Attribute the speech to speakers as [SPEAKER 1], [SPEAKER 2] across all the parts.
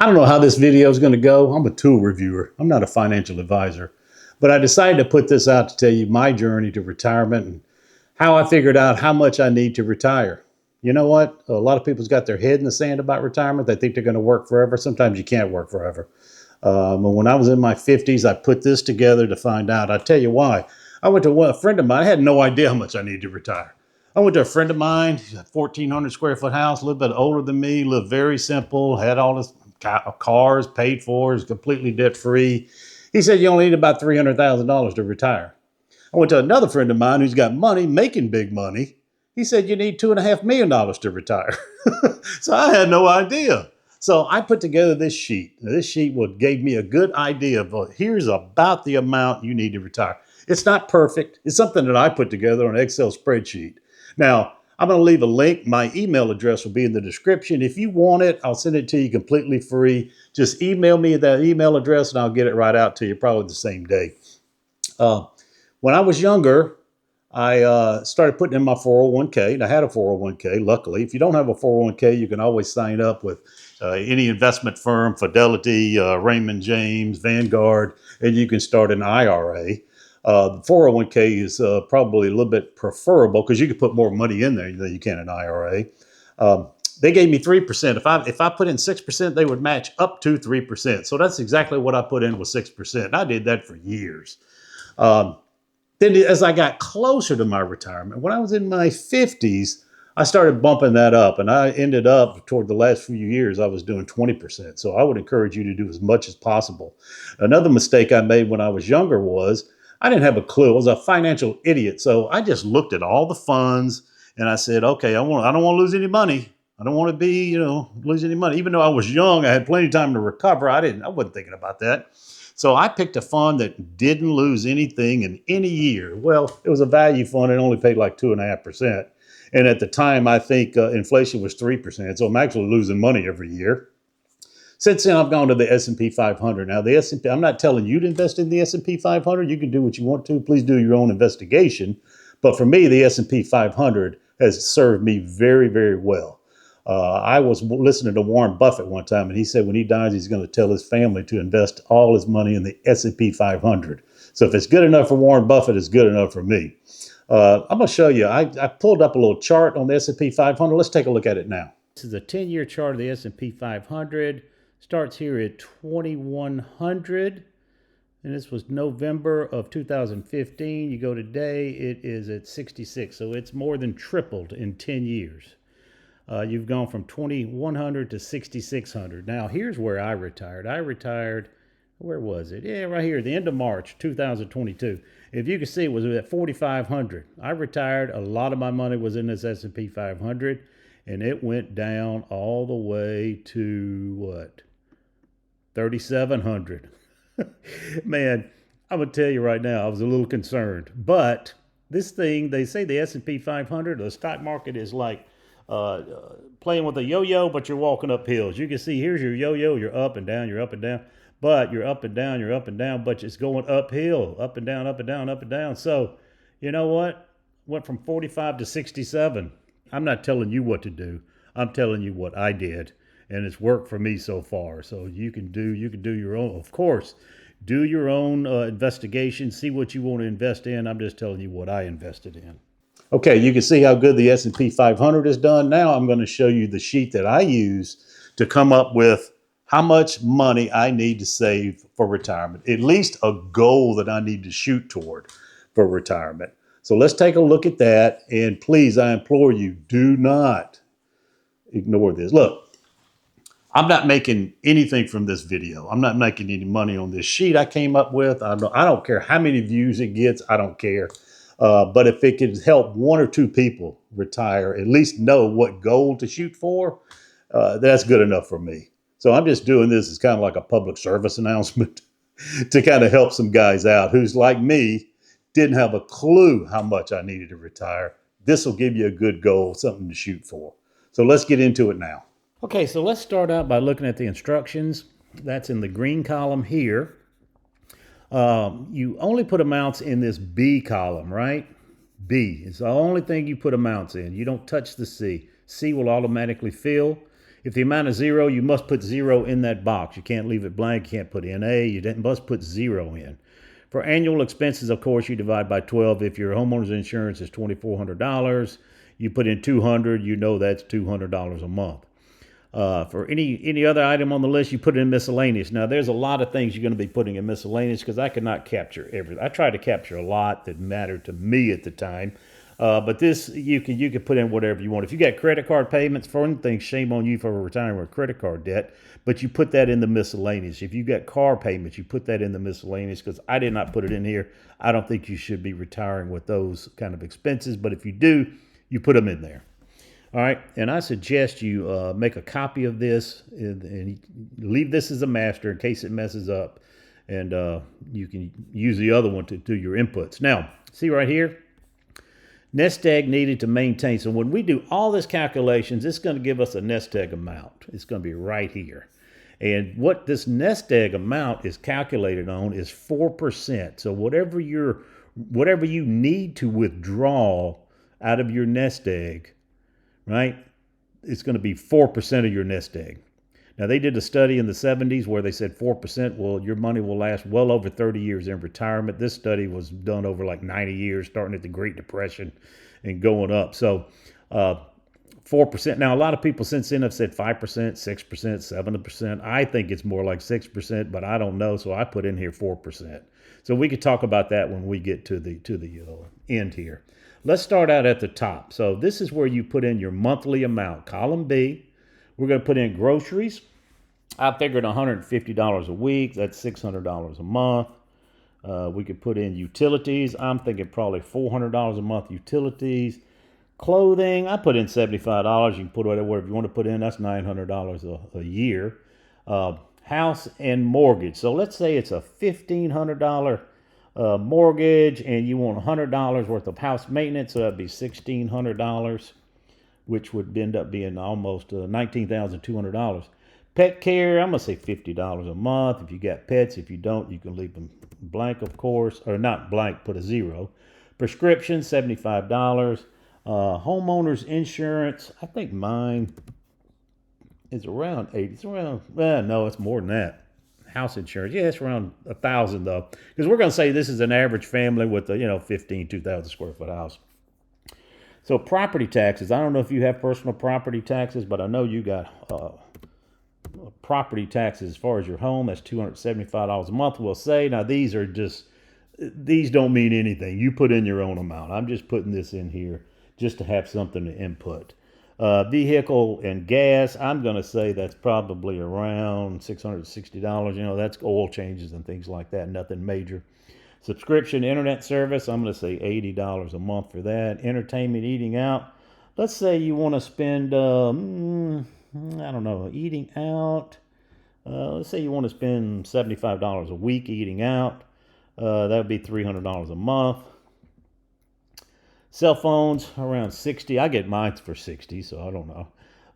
[SPEAKER 1] I don't know how this video is going to go. I'm a tool reviewer. I'm not a financial advisor. But I decided to put this out to tell you my journey to retirement and how I figured out how much I need to retire. You know what? A lot of people's got their head in the sand about retirement. They think they're going to work forever. Sometimes you can't work forever. When I was in my 50s, I put this together to find out. I'll tell you why. I went to a friend of mine. I had no idea how much I needed to retire. I went to a friend of mine, a 1,400 square foot house, a little bit older than me, lived very simple, had all his cars paid for, is completely debt free. He said, you only need about $300,000 to retire. I went to another friend of mine who's got money, making big money. He said, you need $2.5 million to retire. So I had no idea. So I put together this sheet. This sheet gave me a good idea of, well, here's about the amount you need to retire. It's not perfect. It's something that I put together on an Excel spreadsheet. Now, I'm going to leave a link. My email address will be in the description. If you want it, I'll send it to you completely free. Just email me that email address and I'll get it right out to you probably the same day. When I was younger, I started putting in my 401k, and I had a 401k, luckily. If you don't have a 401k, you can always sign up with any investment firm, Fidelity, Raymond James, Vanguard, and you can start an IRA. The 401k is probably a little bit preferable because you can put more money in there than you can in IRA. They gave me 3%. If I put in 6%, they would match up to 3%. So that's exactly what I put in with 6%. And I did that for years. Then as I got closer to my retirement, when I was in my 50s, I started bumping that up. And I ended up, toward the last few years, I was doing 20%. So I would encourage you to do as much as possible. Another mistake I made when I was younger was I didn't have a clue. I was a financial idiot. So I just looked at all the funds and I said, okay, I don't want to lose any money. I don't want to be, lose any money. Even though I was young, I had plenty of time to recover. I wasn't thinking about that. So I picked a fund that didn't lose anything in any year. Well, it was a value fund. It only paid like 2.5%. And at the time, I think inflation was 3%. So I'm actually losing money every year. Since then, I've gone to the S&P 500. Now, the S&P, I'm not telling you to invest in the S&P 500. You can do what you want to. Please do your own investigation. But for me, the S&P 500 has served me very, very well. I was listening to Warren Buffett one time, and he said when he dies, he's going to tell his family to invest all his money in the S&P 500. So if it's good enough for Warren Buffett, it's good enough for me. I'm going to show you. I pulled up a little chart on the S&P 500. Let's take a look at it now. This is a 10-year chart of the S&P 500. Starts here at 2,100. And this was November of 2015. You go today, it is at 66. So it's more than tripled in 10 years. You've gone from 2,100 to 6,600. Now, here's where I retired. Where was it? Yeah, right here, the end of March 2022. If you can see, it was at 4,500. I retired. A lot of my money was in this S&P 500, and it went down all the way to what? 3,700. Man, I'm going to tell you right now, I was a little concerned. But this thing, they say the S&P 500, the stock market is like playing with a yo-yo, but you're walking up hills. You can see here's your yo-yo. You're up and down, you're up and down. But you're up and down, you're up and down, but it's going uphill, up and down, up and down, up and down. So, you know what? Went from 45 to 67. I'm not telling you what to do. I'm telling you what I did. And it's worked for me so far. So you can do your own, of course, do your own investigation, see what you want to invest in. I'm just telling you what I invested in. Okay, you can see how good the S&P 500 is done. Now I'm going to show you the sheet that I use to come up with how much money I need to save for retirement, at least a goal that I need to shoot toward for retirement. So let's take a look at that. And please, I implore you, do not ignore this. Look, I'm not making anything from this video. I'm not making any money on this sheet I came up with. I don't care how many views it gets. I don't care. But if it could help one or two people retire, at least know what goal to shoot for, that's good enough for me. So I'm just doing this as kind of like a public service announcement to kind of help some guys out who's like me, didn't have a clue how much I needed to retire. This will give you a good goal, something to shoot for. So let's get into it now. Okay, so let's start out by looking at the instructions. That's in the green column here. You only put amounts in this B column, right? B is the only thing you put amounts in. You don't touch the C. C will automatically fill. If the amount is zero, you must put zero in that box. You can't leave it blank. You can't put NA. You must put zero in. For annual expenses, of course, you divide by 12. If your homeowner's insurance is $2,400, you put in 200. You know that's $200 a month. For any other item on the list, you put it in miscellaneous. Now, there's a lot of things you're going to be putting in miscellaneous because I could not capture everything. I tried to capture a lot that mattered to me at the time. But this, you can put in whatever you want. If you got credit card payments, for one thing, shame on you for retiring with credit card debt, but you put that in the miscellaneous. If you got car payments, you put that in the miscellaneous because I did not put it in here. I don't think you should be retiring with those kind of expenses, but if you do, you put them in there. All right, and I suggest you make a copy of this and leave this as a master in case it messes up, and you can use the other one to do your inputs. Now, see right here, nest egg needed to maintain. So when we do all this calculations, it's going to give us a nest egg amount. It's going to be right here. And what this nest egg amount is calculated on is 4%. So whatever you need to withdraw out of your nest egg, right, it's going to be 4% of your nest egg. Now, they did a study in the 70s where they said 4%, well, your money will last well over 30 years in retirement. This study was done over like 90 years, starting at the Great Depression and going up. So 4%. Now, a lot of people since then have said 5%, 6%, 7%. I think it's more like 6%, but I don't know, so I put in here 4%. So we could talk about that when we get to the end here. Let's start out at the top. So this is where you put in your monthly amount. Column B, we're going to put in groceries. I figured $150 a week. That's $600 a month. We could put in utilities. I'm thinking probably $400 a month utilities. Clothing, I put in $75. You can put whatever you want to put in. That's $900 a year. House and mortgage. So let's say it's a $1,500 mortgage and you want $100 worth of house maintenance. So that'd be $1,600, which would end up being almost $19,200. Pet care, I'm going to say $50 a month. If you got pets, if you don't, you can leave them blank, of course, or not blank, put a zero. Prescription, $75. Homeowner's insurance, I think mine is around 80. It's around, no, it's more than that. House insurance, yeah, it's around 1,000 though, because we're going to say this is an average family with a 2,000 square foot house. So property taxes, I don't know if you have personal property taxes, but I know you got property taxes as far as your home. That's $275 a month. We'll say now these don't mean anything. You put in your own amount. I'm just putting this in here just to have something to input. Vehicle and gas, I'm going to say that's probably around $660. That's oil changes and things like that. Nothing major. Subscription, internet service, I'm going to say $80 a month for that. Entertainment, eating out. Let's say you want to spend, I don't know, eating out. Let's say you want to spend $75 a week eating out. That would be $300 a month. Cell phones, around 60. I get mine for 60, so I don't know.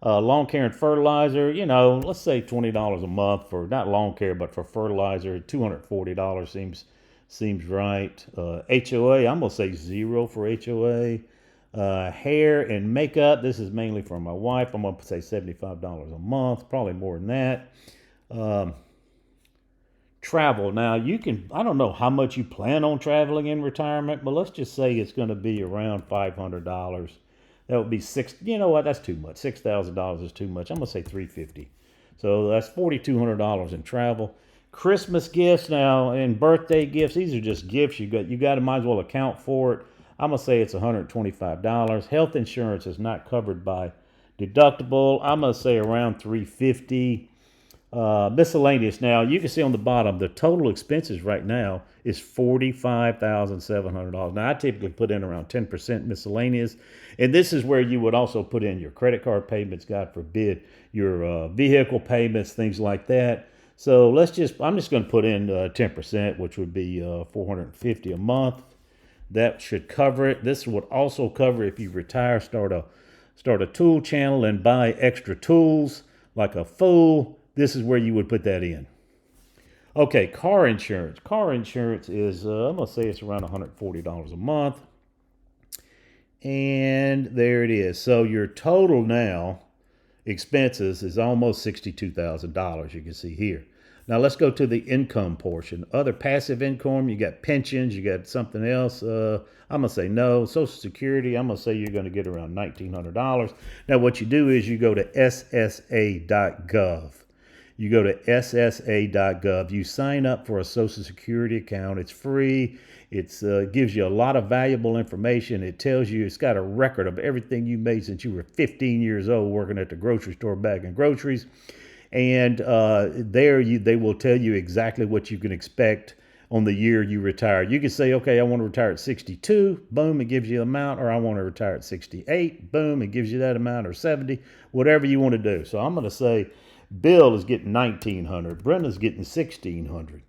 [SPEAKER 1] Lawn care and fertilizer, let's say $20 a month for, not lawn care, but for fertilizer. $240 seems right. HOA, I'm going to say zero for HOA. Hair and makeup, this is mainly for my wife. I'm going to say $75 a month, probably more than that. Travel. Now, I don't know how much you plan on traveling in retirement, but let's just say it's going to be around $500. That would be you know what? That's too much. $6,000 is too much. I'm going to say $350. So that's $4,200 in travel. Christmas gifts now and birthday gifts. These are just gifts you got to might as well account for it. I'm going to say it's $125. Health insurance is not covered by deductible. I'm going to say around $350. Miscellaneous. Now, you can see on the bottom, the total expenses right now is $45,700. Now, I typically put in around 10% miscellaneous. And this is where you would also put in your credit card payments, God forbid, your vehicle payments, things like that. So I'm just going to put in 10%, which would be $450 a month. That should cover it. This would also cover if you retire, start a tool channel and buy extra tools like a fool. This is where you would put that in. Okay, car insurance. Car insurance is, I'm going to say it's around $140 a month. And there it is. So your total now expenses is almost $62,000, you can see here. Now let's go to the income portion. Other passive income, you got pensions, you got something else. I'm gonna say no. Social Security, I'm gonna say you're gonna get around $1,900. Now what you do is you go to ssa.gov. You go to ssa.gov. You sign up for a Social Security account. It's free. It gives you a lot of valuable information. It tells you, it's got a record of everything you made since you were 15 years old working at the grocery store bagging groceries. And they will tell you exactly what you can expect on the year you retire. You can say, okay, I want to retire at 62, boom, it gives you the amount, or I want to retire at 68, boom, it gives you that amount, or 70, whatever you want to do. So I'm going to say Bill is getting $1,900, Brenda's getting $1,600,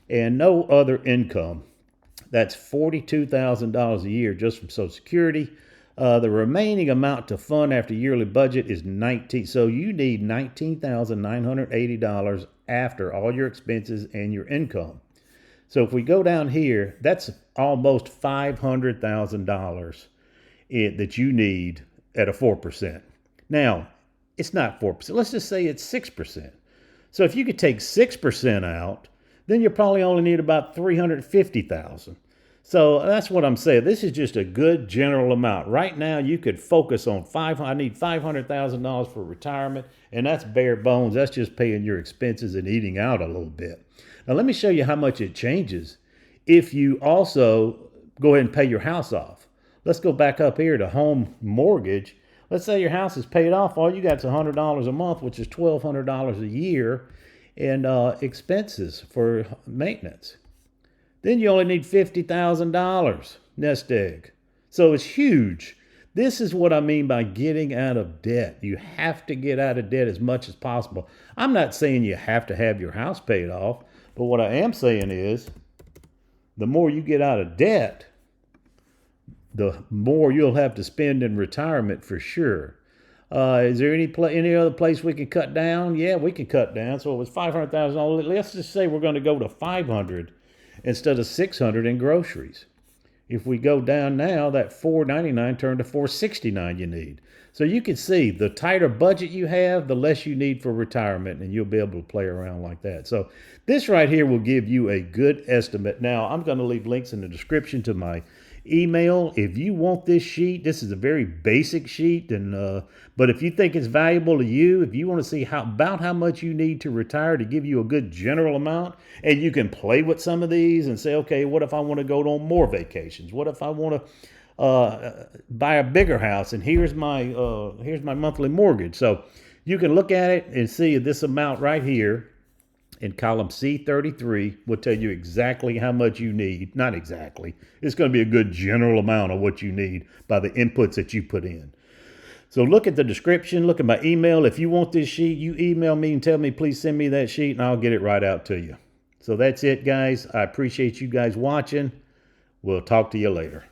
[SPEAKER 1] and no other income. That's $42,000 a year just from Social Security. The remaining amount to fund after yearly budget is so you need $19,980 after all your expenses and your income. So if we go down here, that's almost $500,000 that you need at a 4%. Now, it's not 4%. Let's just say it's 6%. So if you could take 6% out, then you probably only need about $350,000. So that's what I'm saying. This is just a good general amount. Right now, you could focus on I need $500,000 for retirement, and that's bare bones. That's just paying your expenses and eating out a little bit. Now, let me show you how much it changes if you also go ahead and pay your house off. Let's go back up here to home mortgage. Let's say your house is paid off. All you got is $100 a month, which is $1,200 a year in expenses for maintenance. Then you only need $50,000 nest egg. So it's huge. This is what I mean by getting out of debt. You have to get out of debt as much as possible. I'm not saying you have to have your house paid off, but what I am saying is the more you get out of debt, the more you'll have to spend in retirement for sure. Is there any other place we can cut down? Yeah, we can cut down. So it was $500,000. Let's just say we're going to go to $500 instead of $600 in groceries. If we go down now, that $499 turned to $469 you need. So you can see the tighter budget you have, the less you need for retirement, and you'll be able to play around like that. So this right here will give you a good estimate. Now, I'm going to leave links in the description to my email. If you want this sheet, this is a very basic sheet, but if you think it's valuable to you, if you want to see about how much you need to retire to give you a good general amount, and you can play with some of these and say, okay, what if I want to go on more vacations? What if I want to buy a bigger house, and here's my monthly mortgage? So you can look at it and see this amount right here in column C33 will tell you exactly how much you need. Not exactly. It's going to be a good general amount of what you need by the inputs that you put in. So look at the description, look at my email. If you want this sheet, you email me and tell me, please send me that sheet, and I'll get it right out to you. So that's it, guys. I appreciate you guys watching. We'll talk to you later.